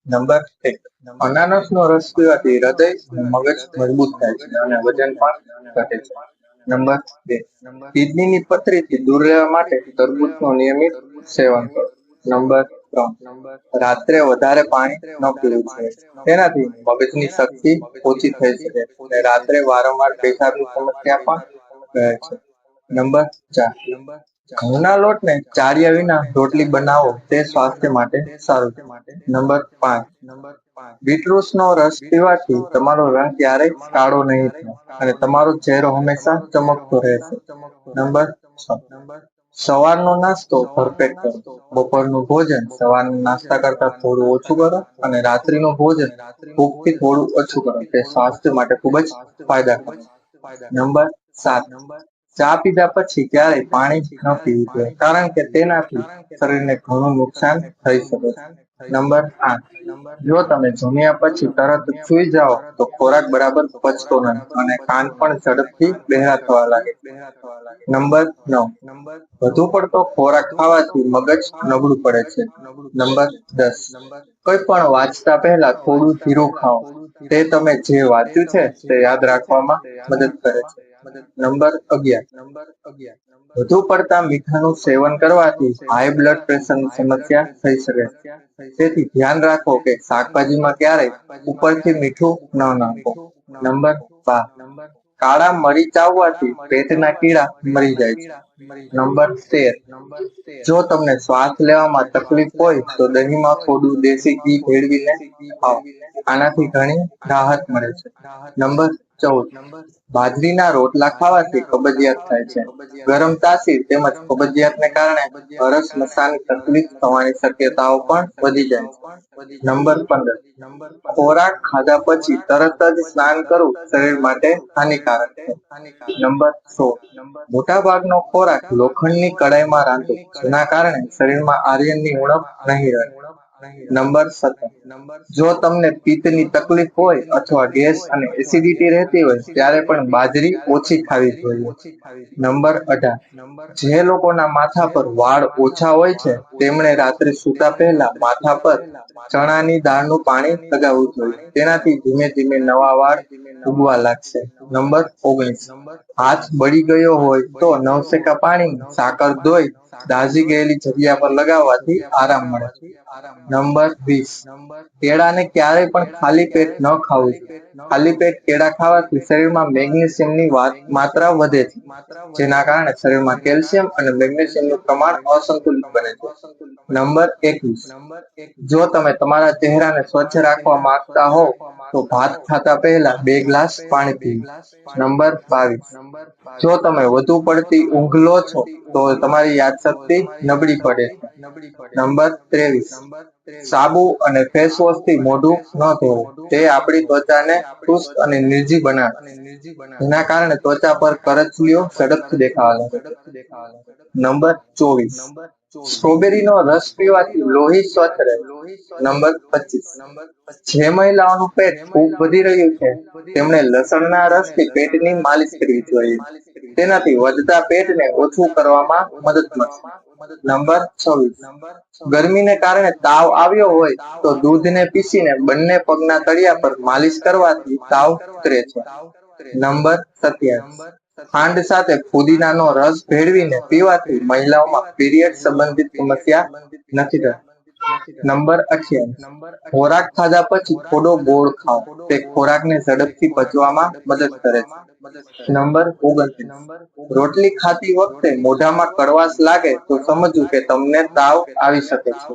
Number 1, અનાનસનો રસ પીવાથી હૃદય અને મગજ મજબૂત થાય છે અને વજન પણ ઘટે છે. નંબર 2, કિડનીની પથરીથી દૂર રહેવા માટે તરબૂચનું નિયમિત સેવન કરો. નંબર 3, રાત્રે વધારે પાણી ન પીવું જોઈએ. તેનાથી મગજની શક્તિ ઓછી થઈ શકે અને રાત્રે વારંવાર પેશાબની સમસ્યા પણ રહે છે. નંબર 4, ઘઉંના લોટને ચાળ્યા વિના રોટલી બનાવો તે સ્વાસ્થ્ય માટે સારું છે. નંબર 5, બીટરૂટનો રસ પીવાથી તમારો રંગ ક્યારેય કાળો નહીં થાય અને તમારો ચહેરો હંમેશા ચમકતો રહેશે. નંબર 6, સવારનો નાસ્તો ભરપેટ કરો. બપોરનું ભોજન સવારના નાસ્તા કરતા થોડું ઓછું કરો અને રાત્રિનું ભોજન ભૂખથી થોડું ઓછું કરો. તે સ્વાસ્થ્ય માટે ખૂબ જ ફાયદાકારક. નંબર 7, ચા પીધા પછી ક્યારેય પાણી ન પીવું જોઈએ કારણ કે તેનાથી શરીરને ઘણું નુકસાન થઈ શકે છે. નંબર 8, જો તમે જમ્યા પછી તરત જ સૂઈ જાઓ તો ખોરાક બરાબર પચતો નથી અને કાન પણ ઝડપથી બહેરા થવા લાગે છે. નંબર 9, વધુ પડતો ખોરાક ખાવાથી મગજ નબળું પડે છે. નંબર 10, કોઈ પણ વાંચતા પહેલા થોડું ધીરું ખાઓ. તે તમે જે વાંચ્યું છે તે યાદ રાખવામાં મદદ કરે છે. નંબર 11, વધુ પડતા મીઠાનું સેવન કરવાથી હાઈ બ્લડ પ્રેશરની સમસ્યા થઈ શકે છે. તેથી ધ્યાન રાખો કે શાકભાજીમાં ક્યારેય ઉપરથી મીઠું ન નાખો. નંબર 12, કાળા મરી ચાવવાથી પેટના કીડા મરી જાય છે. નંબર 13, જો તમને શ્વાસ લેવામાં તકલીફ હોય તો દહીંમાં થોડું દેશી ઘી ભેળવીને ખાઓ. આનાથી ઘણી રાહત મળે છે. નંબર 14, બાજરીના રોટલા ખાવાથી કબજિયાત થાય છે. ગરમ તાસીર તેમજ કબજિયાતને કારણે હરસ નશાની તકલીફ થવાની શક્યતાઓ પણ વધી જાય છે. નંબર 15, ખોરાક ખાધા પછી તરત જ સ્નાન કરવું શરીર માટે હાનિકારક છે. નંબર 16, મોટાભાગનો ખોરાક લોખંડની કડાઈમાં રાંધો જેના કારણે શરીરમાં આયર્નની ઉણપ નહીં રહે. નંબર 17, જો તમને પિત્તની તકલીફ હોય અથવા ગેસ અને એસિડિટી રહેતી હોય ત્યારે પણ બાજરી ઓછી ખાવી જોઈએ. નંબર 18, જે લોકોના માથા પર વાળ ઓછા હોય છે તેમણે રાત્રે સૂતા પહેલા માથા પર ચણાની દાળનું પાણી લગાવવું જોઈએ. તેનાથી ધીમે ધીમે નવા વાળ ઉગવા લાગશે. નંબર 19, હાથ બળી ગયો હોય તો નવસેકા પાણીમાં સાકર ધોઈ દાઝી ગયેલી જગ્યા પર લગાવવાથી આરામ મળે છે. નંબર 20, કેળાને ક્યારેય પણ ખાલી પેટ ન ખાવું જોઈએ. ખાલી પેટ કેળા ખાવાથી શરીરમાં મેગ્નેશિયમની માત્રા વધે છે, જેના કારણે શરીરમાં કેલ્શિયમ અને મેગ્નેશિયમનું પ્રમાણ અસંતુલિત બને છે. નંબર 21, જો તમે તમારા ચહેરાને સ્વચ્છ રાખવા માંગતા હો તો ભાત ખાતા પહેલા 2 ગ્લાસ પાણી પીવું. નંબર 22, જો તમે વધુ પડતી ઊંઘ લો છો તો તમારી યાદશક્તિ નબળી પડે છે. નંબર 23, સાબુ અને ફેસ વોશથી મોઢું ન ધોવું. તે આપણી ત્વચાને શુષ્ક અને નિર્જીવ બનાવે છે, જેના કારણે ત્વચા પર કરચલીઓ ઝડપથી દેખાવા લાગે છે. નંબર 24, સ્ટ્રોબેરીનો રસ પીવાથી લોહી સ્વચ્છ રહે છે. નંબર 25, જે મહિલાઓનું પેટ ખૂબ વધી રહ્યું છે તેમણે લસણના રસથી પેટની માલિશ કરવી જોઈએ. તેનાથી વધતા પેટને ઓછું કરવામાં મદદ મળશે. નંબર 26, ગરમીને કારણે તાવ આવ્યો હોય તો દૂધને પીસીને બંને પગના તળિયા પર માલિશ કરવાથી તાવ ઉતરે છે. નંબર 27, ખાંડ સાથે ફુદીનાનો રસ ભેળવીને પીવાથી મહિલાઓમાં પીરિયડ સંબંધિત સમસ્યા નથી થતી. નંબર 28, ખોરાક ખાધા પછી થોડો ગોળ ખાઓ. તે ખોરાકને ઝડપથી પચવામાં મદદ કરે છે. નંબર 29, રોટલી ખાતી વખતે મોઢામાં કડવાશ લાગે તો સમજવું કે તમને તાવ આવી શકે છે.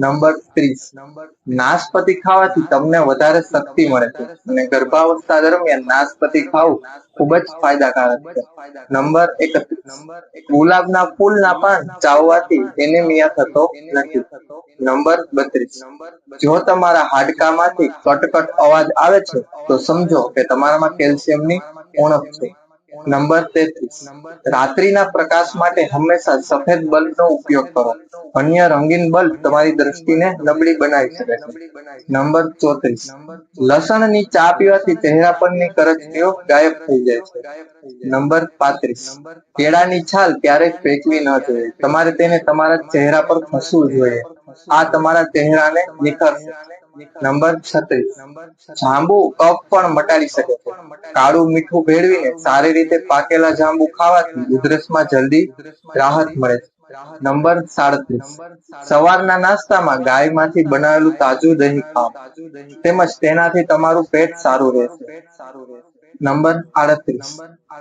નંબર 30, નાશપતી ખાવાથી તમને વધારે શક્તિ મળે છે અને ગર્ભાવસ્થા દરમિયાન નાશપતી ખાવું ખૂબ જ ફાયદાકારક છે. નંબર 31, ગુલાબના ફૂલના પાન ચાવવાથી એનેમિયા થતો નથી. નંબર 32, જો તમારા હાડકામાંથી કટકટ અવાજ આવે છે તો સમજો કે તમારામાં કેલ્શિયમની ઉણપ છે. નંબર 33, રાત્રિના પ્રકાશ માટે હંમેશા સફેદ બલ્બનો ઉપયોગ કરો. અન્ય રંગીન બલ્બ તમારી દ્રષ્ટિને નબળી બનાવી શકે છે. નંબર 34, લસણની ચા પીવાથી ચહેરા પરની કરચલીઓ ગાયબ થઈ જાય છે. નંબર 35, કેળાની છાલ ક્યારેય ફેંકવી ન જોઈએ. તમારે તેને તમારા ચહેરા પર ઘસવું જોઈએ. આ તમારા ચહેરાને નિખરશે. નંબર 36, જાંબુ કફ પણ મટાડી શકે છે. કાળું મીઠું ભેળવીને સારી રીતે પાકેલા જાંબુ ખાવાથી ઉધરસમાં જલ્દી રાહત મળે છે. નંબર 37, સવારના નાસ્તામાં ગાયમાંથી બનાવેલું તાજું દહીં ખાઓ, તેમજ તેનાથી તમારું પેટ સારું રહેશે. નંબર 38,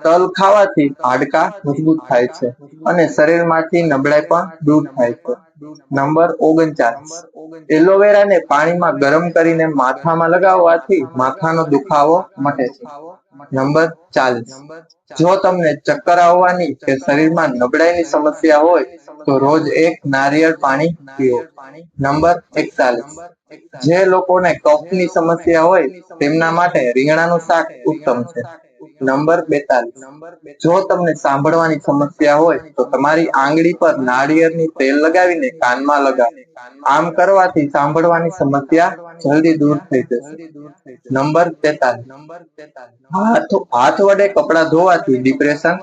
તલ ખાવાથી હાડકાં મજબૂત થાય છે અને શરીરમાંથી નબળાઈ પણ દૂર થાય છે. નંબર 39, એલોવેરાને પાણીમાં ગરમ કરીને માથામાં લગાવવાથી માથાનો દુખાવો મટે છે. નંબર 40, જો તમને ચક્કર આવવાની કે શરીરમાં નબળાઈની સમસ્યા હોય તો રોજ એક નારિયેળ પાણી પીવો. નંબર 41, જે લોકોને કફની સમસ્યા હોય તેમના માટે રીંગણાનું શાક ઉત્તમ છે. નંબર 42, જો તમને સાંભળવાની સમસ્યા હોય તો તમારી આંગળી પર નાળિયેરની તેલ લગાવીને કાનમાં લગાવો. આમ કરવાથી સાંભળવાની સમસ્યા જલ્દી દૂર થઈ જશે. નંબર 43, હાથ વડે કપડાં ધોવાથી ડિપ્રેશન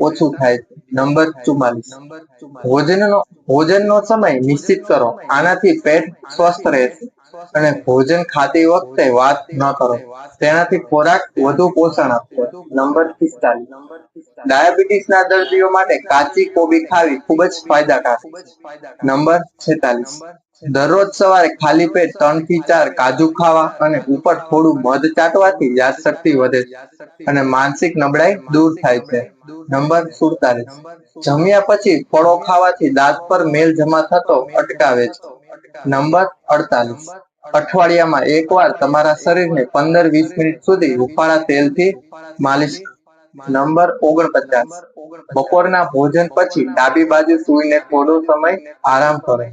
ઓછું થાય છે. નંબર 44, ભોજનનો સમય નિશ્ચિત કરો. આનાથી પેટ સ્વસ્થ રહેશે અને ભોજન ખાતી વખતે વાત ન કરો. તેનાથી ખોરાક વધુ પોષણ આપશે. નંબર 45, ડાયાબિટીસના દર્દીઓ માટે કાચી કોબી ખાવી ખૂબ જ ફાયદાકારક છે. નંબર 46, દરરોજ સવારે ખાલી પેટ 3 થી 4 કાજુ ખાવા અને ઉપર થોડું મધ ચાટવાથી યાદશક્તિ વધે છે અને માનસિક નબળાઈ દૂર થાય છે. નંબર 47, જમ્યા પછી ફળો ખાવાથી દાંત પર મેલ જમા થતો અટકાવે છે. નંબર 48, અઠવાડિયામાં એકવાર તમારા શરીરને 15-20 મિનિટ સુધી હુંફાળા તેલથી માલિશ કરો. નંબર 49, બપોરના ભોજન પછી ડાબી બાજુ સૂઈને થોડો સમય આરામ કરો.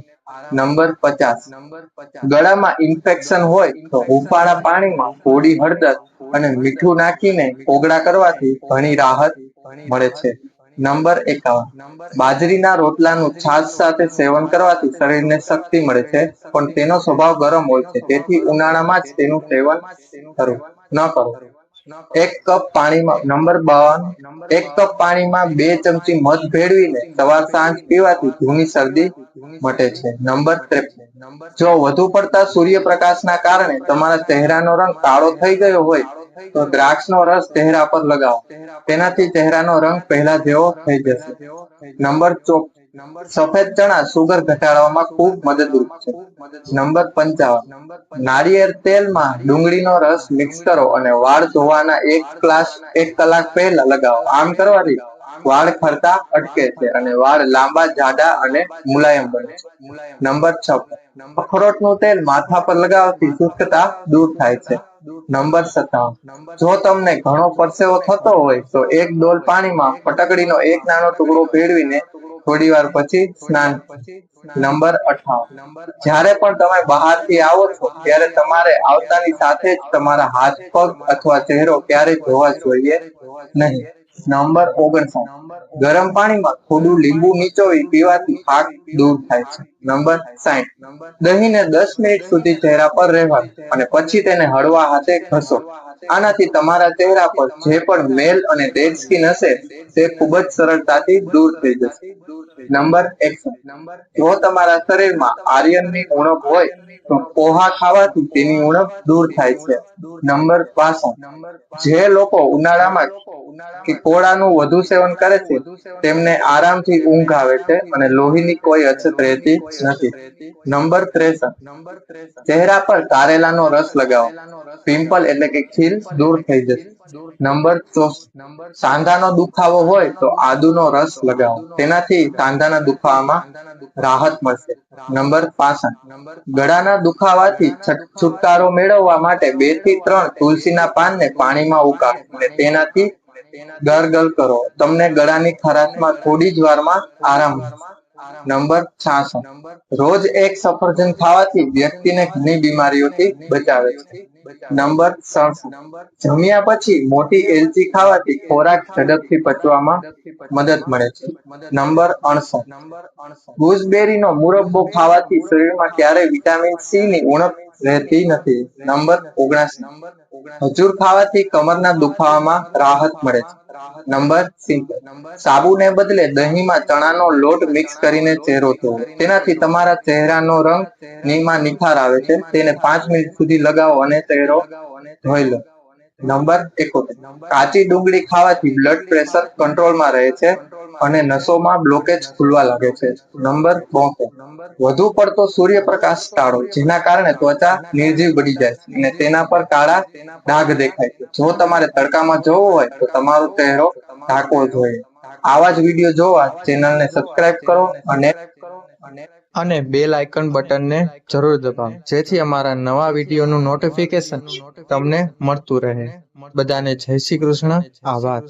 નંબર 50, ગળામાં ઇન્ફેક્શન હોય તો હુંફાળા પાણીમાં થોડી હળદર અને મીઠું નાખીને કોગળા કરવાથી ઘણી રાહત મળે છે. નંબર 51, બાજરીના રોટલાનું છાશ સાથે સેવન કરવાથી શરીરને શક્તિ મળે છે, પણ તેનો સ્વભાવ ગરમ હોય છે, તેથી ઉનાળામાં જ તેનું સેવન ન કરો. નંબર 52, 1 કપ પાણીમાં 2 ચમચી મધ ભેળવીને સવાર સાંજ પીવાથી જૂની શરદી મટે છે. નંબર 53, જો વધુ પડતા સૂર્યપ્રકાશના કારણે તમારા ચહેરાનો રંગ કાળો થઈ ગયો હોય તો દ્રાક્ષનો રસ ચહેરા પર લગાવો. તેનાથી ચહેરાનો રંગ પહેલા જેવો થઈ જશે. નંબર 54, સફેદ ચણા સુગર ઘટાડવામાં ખૂબ મદદરૂપ છે. નંબર 55, નાળિયેર તેલમાં ડુંગળીનો રસ મિક્સ કરો અને વાળ ધોવાના 1 કલાક પહેલા લગાવો. આમ કરવાથી વાળ ખરતા અટકે છે અને વાળ લાંબા, જાડા અને મુલાયમ બને છે. નંબર 56, અખરોટનું તેલ માથા પર લગાવવાથી શુષ્કતા દૂર થાય છે. નંબર 57, જો તમને ઘણો પરસેવો થતો હોય તો 1 ડોલ પાણીમાં ફટકડીનો 1 નાનો ટુકડો ભેળવીને થોડી વાર પછી સ્નાન કરો. નંબર 58, જ્યારે પણ તમે બહારથી આવો છો ત્યારે તમારે આવતાની સાથે જ તમારા હાથ, પગ અથવા ચહેરો ક્યારેય ધોવા જોઈએ નહીં. નંબર 59, ગરમ પાણીમાં થોડું લીંબુ નીચોવી પીવાથી થાક દૂર થાય છે. નંબર 60, દહીંને 10 મિનિટ સુધી ચહેરા પર રહેવા અને પછી તેને હળવા હાથે ઘસો. આનાથી તમારા ચહેરા પર જે પણ મેલ અને ડેડ સ્કિન હશે તે ખૂબ જ સરળતાથી દૂર થઈ જશે. નંબર 61, જો તમારા શરીરમાં આયર્નની ઉણપ હોય તો પોહા ખાવાથી તેની ઉણપ દૂર થાય છે. નંબર 62, જે લોકો ઉનાળામાં કોળાનું વધુ સેવન કરે છે તેમને આરામથી ઊંઘ આવે છે અને લોહીની કોઈ અછત રહેતી નથી. નંબર 63, ચહેરા પર કારેલાનો રસ લગાવો. પિમ્પલ એટલે કે ખીલ દૂર થઈ જશે. નંબર 64, સાંધાનો દુખાવો હોય તો આદુનો રસ લગાવો. તેનાથી સાંધાના દુખાવામાં રાહત મળશે. નંબર 65, ગળાના દુખાવાથી છુટકારો મેળવવા માટે 2 થી 3 તુલસીના પાનને પાણીમાં ઉકાળો અને તેનાથી ગરગલ કરો. તમને ગળાની ખરાશમાં થોડી જ વારમાં આરામ મળશે. નંબર 66, રોજ 1 સફરજન ખાવાથી વ્યક્તિને ઘણી બીમારીઓથી બચાવે છે. નંબર 67, જમ્યા પછી મોટી એલચી ખાવાથી ખોરાક ઝડપથી પચવામાં મદદ મળે છે. નંબર 68, ગૂસબેરીનો મુરબ્બો ખાવાથી શરીરમાં ક્યારેય વિટામિન સી ની ઉણપ રહેતી નથી. નંબર 79, ખજૂર ખાવાથી કમરના દુખાવામાં રાહત મળે છે. નંબર 70 સાબુને બદલે દહીંમાં ચણાનો લોટ મિક્સ કરીને ચહેરો ધોવો. તેનાથી તમારા ચહેરાનો રંગ માં નિખાર આવે છે. તેને 5 મિનિટ સુધી લગાવો અને ચહેરો ધોઈ લો. નંબર 71 કાચી ડુંગળી ખાવાથી બ્લડ પ્રેશર કંટ્રોલમાં રહે છે અને નસોમાં બ્લોકેજ ખુલવા લાગે છે. નંબર 72 વધુ પડતો સૂર્યપ્રકાશ ટાળો, જેના કારણે ત્વચા નિર્જીવ બની જાય છે અને તેના પર કાળા ડાઘ દેખાય છે. જો તમારે તડકામાં જવું હોય તો તમારો ચહેરો ઢાંકવો જોઈએ. આવા જ વિડીયો જોવા ચેનલને સબસ્ક્રાઇબ કરો અને બેલ આઇકન બટનને જરૂર દબાવો, જેથી અમારા નવા વિડીયોનું નોટિફિકેશન તમને મળતું રહે. બધાને જય શ્રી કૃષ્ણ. આભાર.